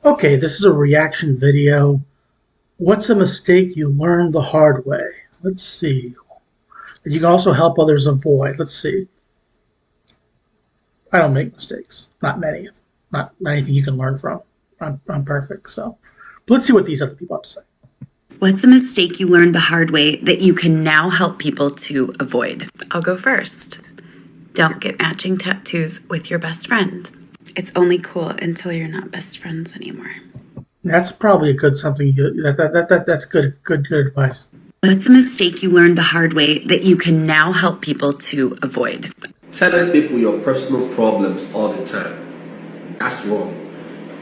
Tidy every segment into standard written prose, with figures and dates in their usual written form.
Okay, this is a reaction video. What's a mistake you learned the hard way? Let's see. You can also help others avoid. Let's see. I don't make mistakes. Not many. Not anything you can learn from. I'm perfect. So, but let's see what these other people have to say. What's a mistake you learned the hard way that you can now help people to avoid? I'll go first. Don't get matching tattoos with your best friend. It's only cool until you're not best friends anymore. That's probably a good something. That's good advice. What's a mistake you learned the hard way that you can now help people to avoid? Telling people your personal problems all the time. That's wrong.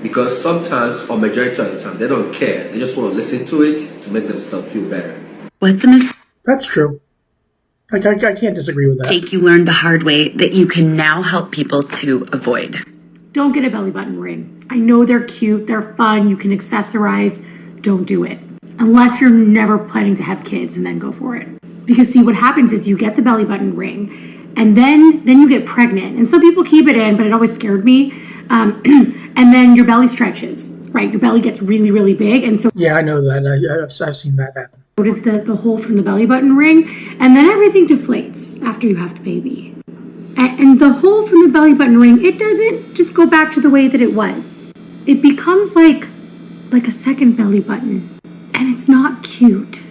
Because sometimes, or majority of the time, they don't care. They just want to listen to it to make themselves feel better. What's a mistake That's true. I can't disagree with that. you learned the hard way that you can now help people to avoid? Don't get a belly button ring. I know they're cute, they're fun, you can accessorize. Don't do it. Unless you're never planning to have kids, and then go for it. Because see, what happens is you get the belly button ring, and then you get pregnant. And some people keep it in, but it always scared me. And then your belly stretches, right? Your belly gets really, really big. And so Yeah, I know that. I've seen that happen. does the hole from the belly button ring. And then everything deflates after you have the baby. And the hole from the belly button ring, it doesn't just go back to the way that it was. It becomes like a second belly button. And it's not cute.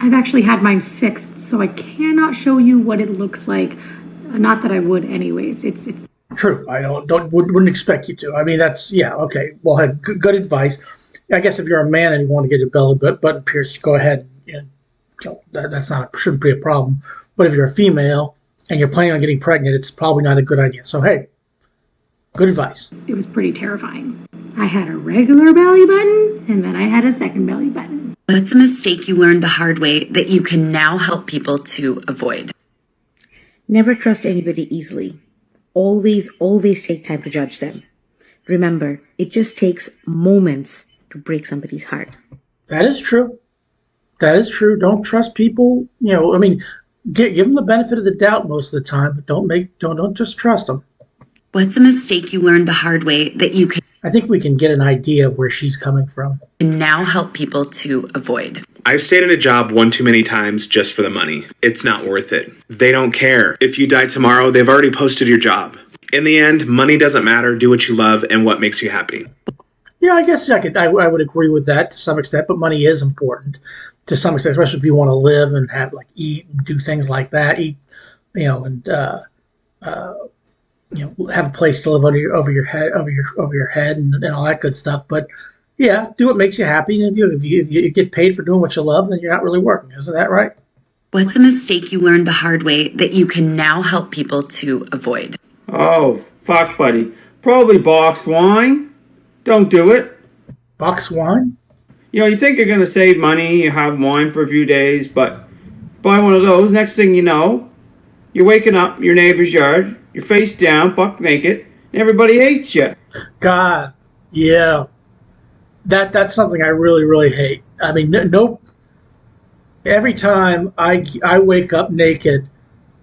I've actually had mine fixed, so I cannot show you what it looks like. Not that I would anyways. It's True. I wouldn't expect you to. I mean, that's okay. Well, good advice. I guess if you're a man and you want to get your belly button pierced, go ahead. Shouldn't be a problem. But if you're a female and you're planning on getting pregnant, it's probably not a good idea. So hey, good advice. It was pretty terrifying. I had a regular belly button, and then I had a second belly button. What's a mistake you learned the hard way that you can now help people to avoid? Never trust anybody easily. Always take time to judge them. Remember, it just takes moments to break somebody's heart. That is true. That is true. Don't trust people. I mean, give them the benefit of the doubt most of the time, but don't just trust them. What's a mistake you learned the hard way that you can I think we can get an idea of where she's coming from. now help people to avoid? I've stayed in a job one too many times just for the money. It's not worth it. They don't care. If you die tomorrow, they've already posted your job. In the end, money doesn't matter. Do what you love and what makes you happy. Yeah, I guess I would agree with that to some extent, but money is important to some extent, especially if you want to live and have eat and do things like that. Eat, and have a place to live over your head and all that good stuff. But yeah, do what makes you happy, and if you get paid for doing what you love, then you're not really working. Isn't that right? What's a mistake you learned the hard way that you can now help people to avoid? Oh, fuck, buddy. Probably boxed wine. Don't do it. Box wine? You think you're going to save money, you have wine for a few days, but buy one of those, next thing you know, you're waking up in your neighbor's yard, you're face down, buck naked, and everybody hates you. God, yeah. That's something I really, really hate. I mean, no. Every time I wake up naked,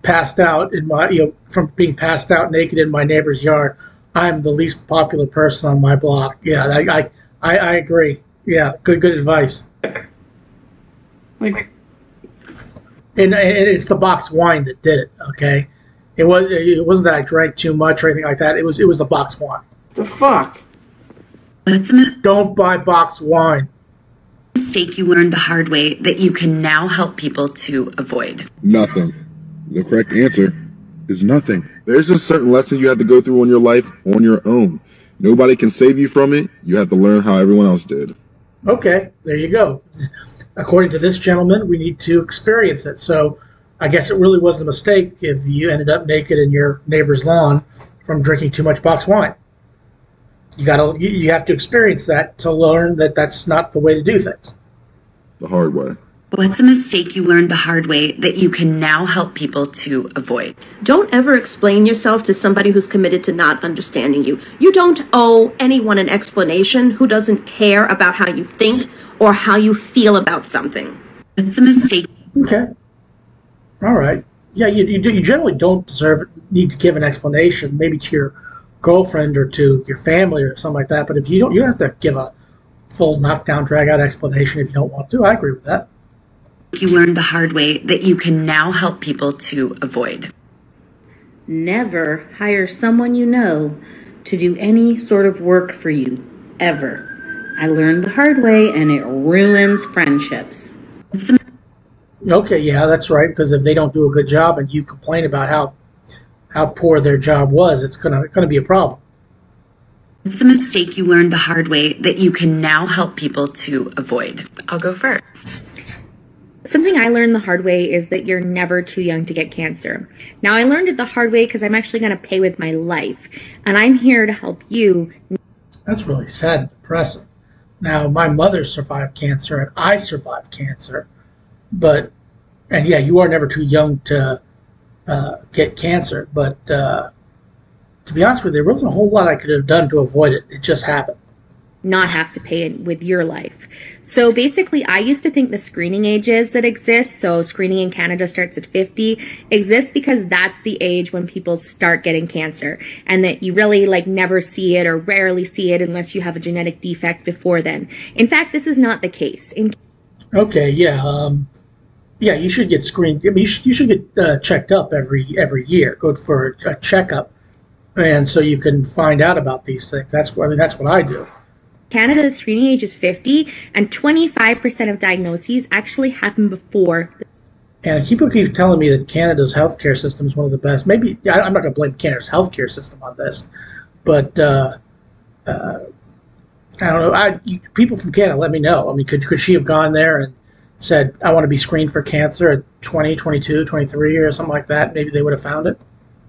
passed out in my from being passed out naked in my neighbor's yard, I'm the least popular person on my block. Yeah, I agree. Yeah, good advice. Like, and it's the box wine that did it. Okay, it wasn't that I drank too much or anything like that. It was the box wine. the fuck? Don't buy box wine. Mistake you learned the hard way that you can now help people to avoid? Nothing. The correct answer is nothing. There's a certain lesson you have to go through in your life on your own. Nobody can save you from it. You have to learn how everyone else did. Okay, there you go. According to this gentleman, we need to experience it. So I guess it really wasn't a mistake if you ended up naked in your neighbor's lawn from drinking too much box wine. You have to experience that to learn that that's not the way to do things. The hard way. What's a mistake you learned the hard way that you can now help people to avoid? Don't ever explain yourself to somebody who's committed to not understanding you. You don't owe anyone an explanation who doesn't care about how you think or how you feel about something. What's a mistake? Okay. All right. Yeah, you generally don't need to give an explanation, maybe to your girlfriend or to your family or something like that. But if you don't have to give a full knockdown, drag out explanation if you don't want to. I agree with that. You learned the hard way that you can now help people to avoid. Never hire someone you know to do any sort of work for you, ever. I learned the hard way, and it ruins friendships. Okay, yeah, that's right. Because if they don't do a good job and you complain about how poor their job was, it's gonna be a problem. It's a mistake you learned the hard way that you can now help people to avoid. I'll go first. Something I learned the hard way is that you're never too young to get cancer. Now, I learned it the hard way because I'm actually going to pay with my life, and I'm here to help you. That's really sad and depressing. Now, my mother survived cancer and I survived cancer, and yeah, you are never too young to get cancer. But to be honest with you, there wasn't a whole lot I could have done to avoid it. It just happened. Not have to pay it with your life. So basically, I used to think the screening ages that exist, so screening in Canada starts at 50, exists because that's the age when people start getting cancer, and that you really never see it or rarely see it unless you have a genetic defect before then. In fact, this is not the case. Okay, yeah, yeah, you should get screened. I mean, you should get checked up every year. Go for a checkup, and so you can find out about these things. That's what I do. Canada's screening age is 50, and 25% of diagnoses actually happen before. And people keep telling me that Canada's healthcare system is one of the best. Maybe I'm not going to blame Canada's healthcare system on this, but I don't know. People from Canada, let me know. I mean, could she have gone there and said, I want to be screened for cancer at 20, 22, 23 or something like that? Maybe they would have found it.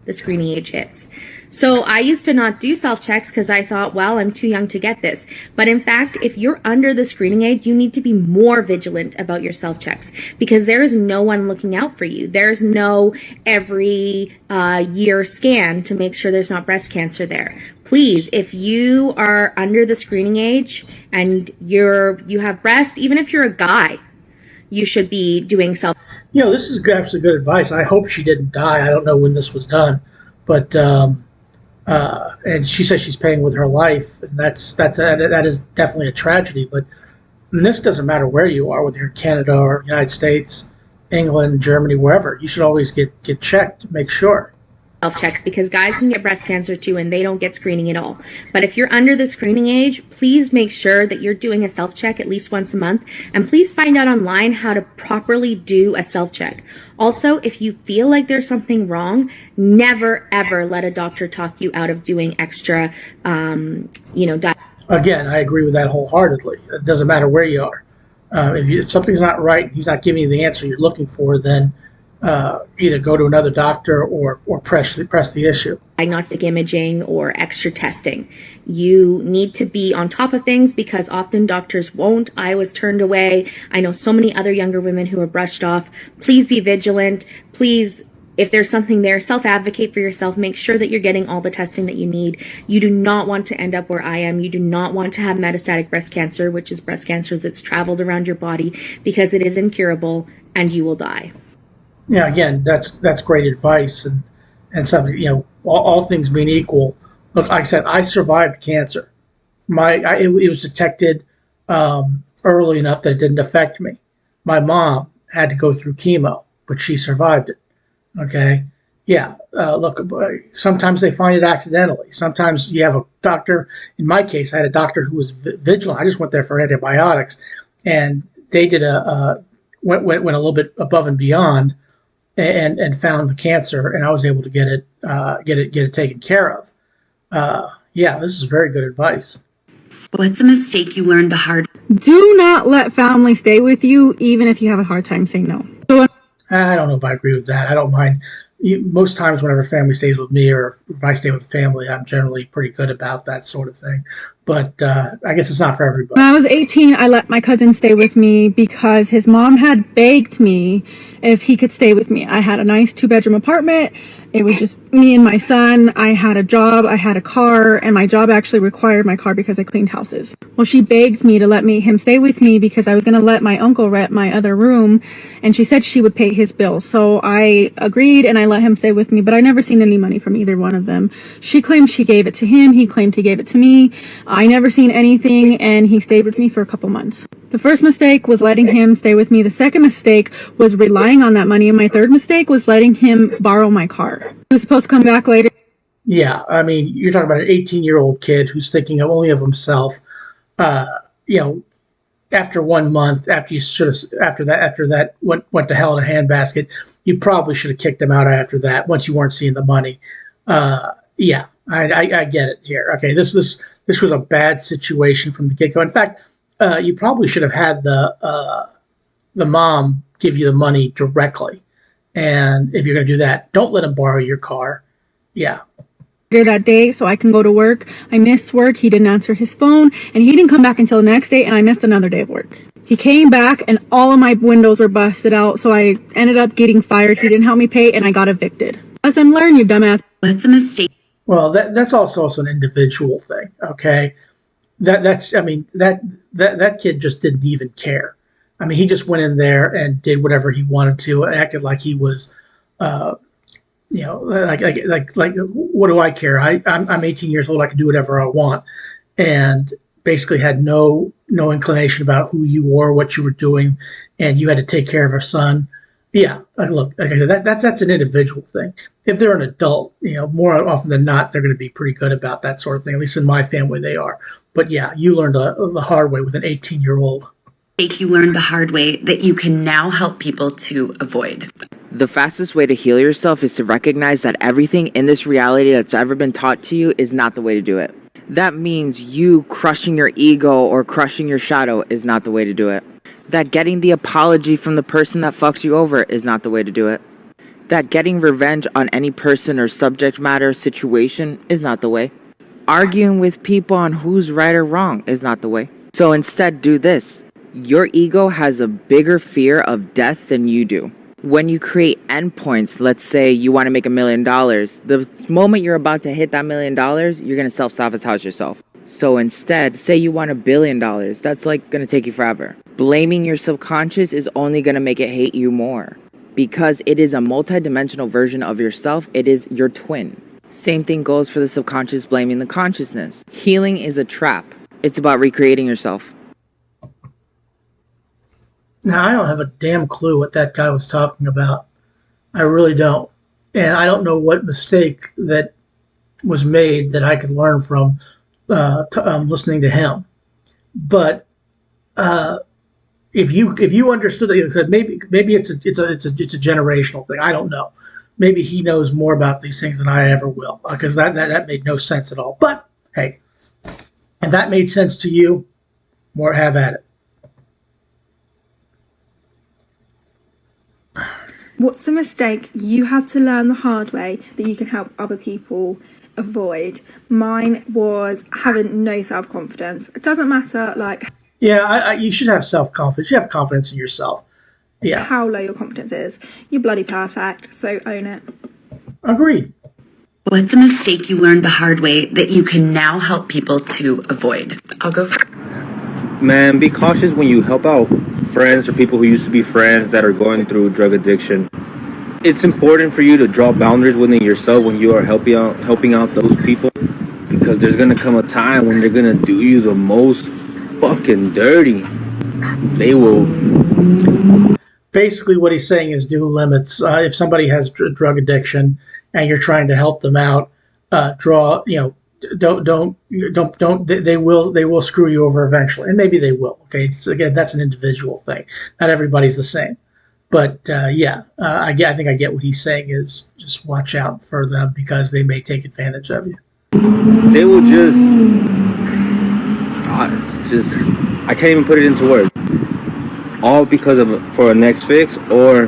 The screening age hits. So I used to not do self-checks because I thought, well, I'm too young to get this. But in fact, if you're under the screening age, you need to be more vigilant about your self-checks because there is no one looking out for you. There's no every year scan to make sure there's not breast cancer there. Please, if you are under the screening age and you have breast, even if you're a guy, you should be doing self. This is actually good advice. I hope she didn't die. I don't know when this was done, but and she says she's paying with her life, and that is definitely a tragedy. But this doesn't matter where you are, whether you're in Canada or United States, England, Germany, wherever. You should always get checked to make sure. Self-checks because guys can get breast cancer too and they don't get screening at all. But if you're under the screening age, please make sure that you're doing a self-check at least once a month, and please find out online how to properly do a self-check. Also, if you feel like there's something wrong, never ever let a doctor talk you out of doing extra Again, I agree with that wholeheartedly. It doesn't matter where you are. If something's not right, he's not giving you the answer you're looking for, then either go to another doctor or press the issue. Diagnostic imaging or extra testing. You need to be on top of things because often doctors won't. I was turned away. I know so many other younger women who are brushed off. Please be vigilant. Please, if there's something there, self-advocate for yourself. Make sure that you're getting all the testing that you need. You do not want to end up where I am. You do not want to have metastatic breast cancer, which is breast cancer that's traveled around your body, because it is incurable and you will die. Yeah, again, that's great advice, and something, all things being equal. Look, like I said, I survived cancer. It was detected early enough that it didn't affect me. My mom had to go through chemo, but she survived it. Okay, yeah. Look, sometimes they find it accidentally. Sometimes you have a doctor. In my case, I had a doctor who was vigilant. I just went there for antibiotics, and they did went a little bit above and beyond. And found the cancer, and I was able to get it taken care of. Yeah, this is very good advice. What's a mistake you learned the hard way? Do not let family stay with you, even if you have a hard time saying no. I don't know if I agree with that. I don't mind. Most times whenever family stays with me or if I stay with family, I'm generally pretty good about that sort of thing. But I guess it's not for everybody. When I was 18, I let my cousin stay with me because his mom had begged me if he could stay with me. I had a nice 2-bedroom apartment, It was just me and my son. I had a job, I had a car, and my job actually required my car because I cleaned houses. Well, she begged me to let him stay with me because I was going to let my uncle rent my other room, and she said she would pay his bill. So I agreed and I let him stay with me, but I never seen any money from either one of them. She claimed she gave it to him, he claimed he gave it to me. I never seen anything, and he stayed with me for a couple months. The first mistake was letting him stay with me. The second mistake was relying on that money, and my third mistake was letting him borrow my car. He was supposed to come back later. Yeah, I mean, you're talking about an 18-year-old kid who's thinking only of himself. You know, after 1 month, after that went to hell in a handbasket, you probably should have kicked him out after that. Once you weren't seeing the money. Yeah, I get it here. Okay, this was a bad situation from the get-go. In fact, you probably should have had the mom give you the money directly. And if you're going to do that, don't let him borrow your car. Yeah. That day so I can go to work. I missed work. He didn't answer his phone, and he didn't come back until the next day, and I missed another day of work. He came back and all of my windows were busted out, so I ended up getting fired. He didn't help me pay, and I got evicted. Lesson learned, you dumbass. That's a mistake. Well, that's also an individual thing, okay? That kid just didn't even care. I mean, he just went in there and did whatever he wanted to and acted like he was, like what do I care? I'm 18 years old. I can do whatever I want, and basically had no inclination about who you were, what you were doing, and you had to take care of her son. Yeah, look, like I said, that's an individual thing. If they're an adult, more often than not, they're going to be pretty good about that sort of thing. At least in my family, they are. But yeah, you learned the hard way with an 18-year-old. You learned the hard way that you can now help people to avoid. The fastest way to heal yourself is to recognize that everything in this reality that's ever been taught to you is not the way to do it. That means you crushing your ego or crushing your shadow is not the way to do it. That getting the apology from the person that fucks you over is not the way to do it. That getting revenge on any person or subject matter situation is not the way. Arguing with people on who's right or wrong is not the way. So instead, do this. Your ego has a bigger fear of death than you do. When you create endpoints, let's say you want to make $1 million, the moment you're about to hit that $1 million, you're going to self-sabotage yourself. So instead, say you want $1 billion, that's like going to take you forever. Blaming your subconscious is only going to make it hate you more. Because it is a multidimensional version of yourself, it is your twin. Same thing goes for the subconscious blaming the consciousness. Healing is a trap. It's about recreating yourself. Now, I don't have a damn clue what that guy was talking about. I really don't. And I don't know what mistake that was made that I could learn from listening to him. But if you understood that, maybe it's a generational thing. I don't know. Maybe he knows more about these things than I ever will, because that made no sense at all. But hey, if that made sense to you, more have at it. What's a mistake you had to learn the hard way that you can help other people avoid? Mine was having no self-confidence. It doesn't matter, Yeah, you should have self-confidence. You have confidence in yourself. Yeah. How low your confidence is. You're bloody perfect, so own it. Agreed. What's a mistake you learned the hard way that you can now help people to avoid? I'll go first. Man, be cautious when you help out friends or people who used to be friends that are going through drug addiction. It's important for you to draw boundaries within yourself when you are helping out those people, because there's going to come a time when they're going to do you the most fucking dirty. They will. Basically, what he's saying is do limits. If somebody has drug addiction and you're trying to help them out, draw, don't. They will screw you over eventually, and maybe they will. Okay, so again, that's an individual thing. Not everybody's the same, but I think I get what he's saying is just watch out for them because they may take advantage of you. They will just I can't even put it into words. All because for a next fix, or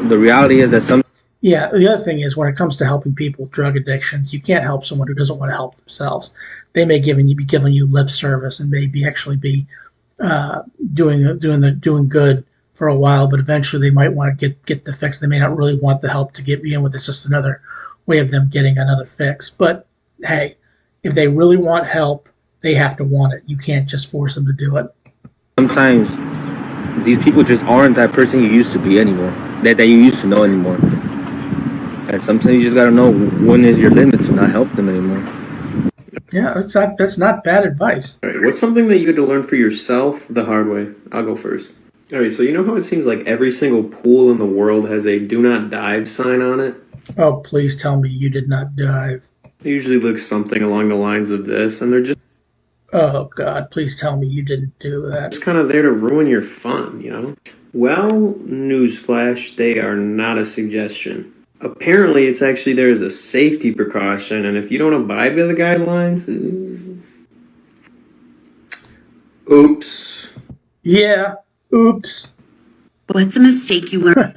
the reality is that some. Yeah, the other thing is when it comes to helping people with drug addictions, you can't help someone who doesn't want to help themselves. They may be giving you lip service and maybe actually be doing good for a while, but eventually they might want to get the fix. They may not really want the help to begin with. It's just another way of them getting another fix. But hey, if they really want help, they have to want it. You can't just force them to do it. Sometimes these people just aren't that person you used to be anymore, that you used to know anymore. And sometimes you just gotta know when is your limit to not help them anymore. Yeah, that's not bad advice. All right, what's something that you had to learn for yourself the hard way? I'll go first. All right, so you know how it seems like every single pool in the world has a do not dive sign on it? Oh, please tell me you did not dive. It usually looks something along the lines of this, and they're just Oh, God, please tell me you didn't do that. kind of there to ruin your fun, you know? Well, newsflash, they are not a suggestion. Apparently, it's actually there as a safety precaution, and if you don't abide by the guidelines, oops. Yeah, oops. What's a mistake you learned?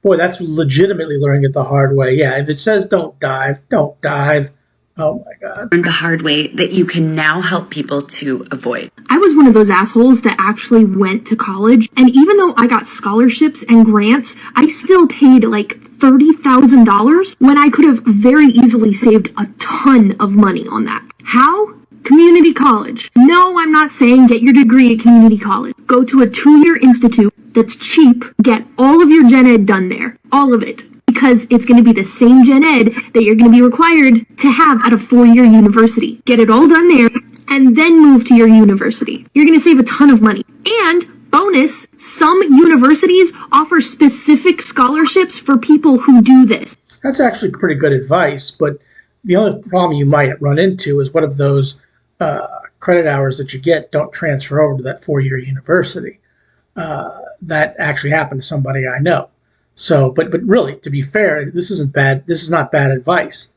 Boy, that's legitimately learning it the hard way. Yeah, if it says don't dive, don't dive. Oh my God. Learned the hard way that you can now help people to avoid. I was one of those assholes that actually went to college, and even though I got scholarships and grants, I still paid like $30,000 when I could have very easily saved a ton of money on that. How? Community college. No, I'm not saying get your degree at community college. Go to a 2-year institute that's cheap. Get all of your gen ed done there. All of it. Because it's going to be the same gen ed that you're going to be required to have at a 4-year university. Get it all done there and then move to your university. You're going to save a ton of money. And bonus, some universities offer specific scholarships for people who do this. That's actually pretty good advice, but the only problem you might run into is what if those credit hours that you get don't transfer over to that 4-year university? That actually happened to somebody I know. So, but really, to be fair, this isn't bad. This is not bad advice.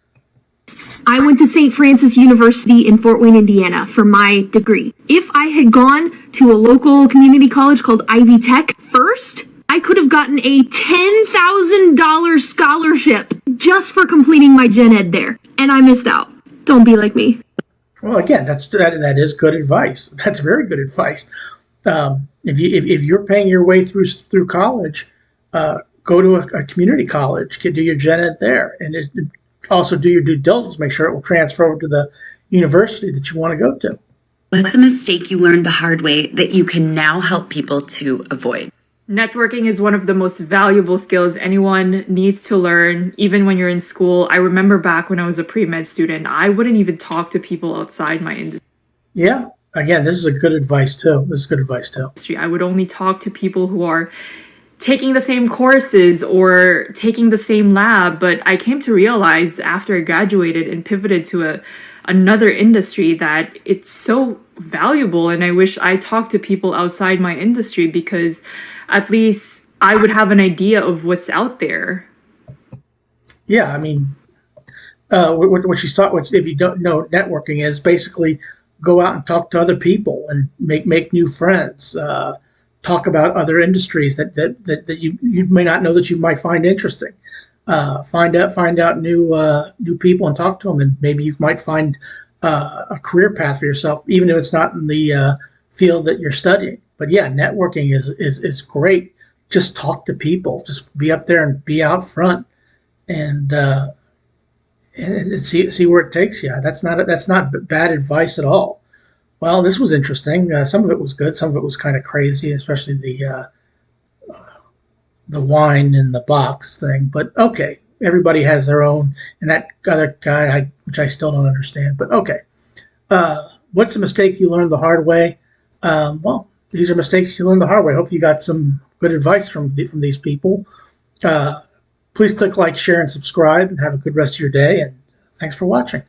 I went to St. Francis University in Fort Wayne, Indiana for my degree. If I had gone to a local community college called Ivy Tech first, I could have gotten a $10,000 scholarship just for completing my gen ed there. And I missed out. Don't be like me. Well, again, that is good advice. That's very good advice. If you're paying your way through college, go to a community college, do your gen ed there, and also do your due diligence. Make sure it will transfer over to the university that you want to go to. What's a mistake you learned the hard way that you can now help people to avoid? Networking is one of the most valuable skills anyone needs to learn, even when you're in school. I remember back when I was a pre-med student, I wouldn't even talk to people outside my industry. Yeah, again, this is good advice too. I would only talk to people who are taking the same courses or taking the same lab, but I came to realize after I graduated and pivoted to another industry that it's so valuable, and I wish I talked to people outside my industry because at least I would have an idea of what's out there. Yeah, I mean, what she's taught, if you don't know, networking is basically go out and talk to other people and make new friends. Talk about other industries that you may not know that you might find interesting. Find out new people and talk to them, and maybe you might find a career path for yourself, even if it's not in the field that you're studying. But yeah, networking is great. Just talk to people. Just be up there and be out front, and see where it takes you. That's not bad advice at all. Well, this was interesting. Some of it was good. Some of it was kind of crazy, especially the wine in the box thing. But okay, everybody has their own. And that other guy, which I still don't understand. But okay, what's a mistake you learned the hard way? Well, these are mistakes you learned the hard way. Hopefully, you got some good advice from these people. Please click like, share, and subscribe, and have a good rest of your day. And thanks for watching.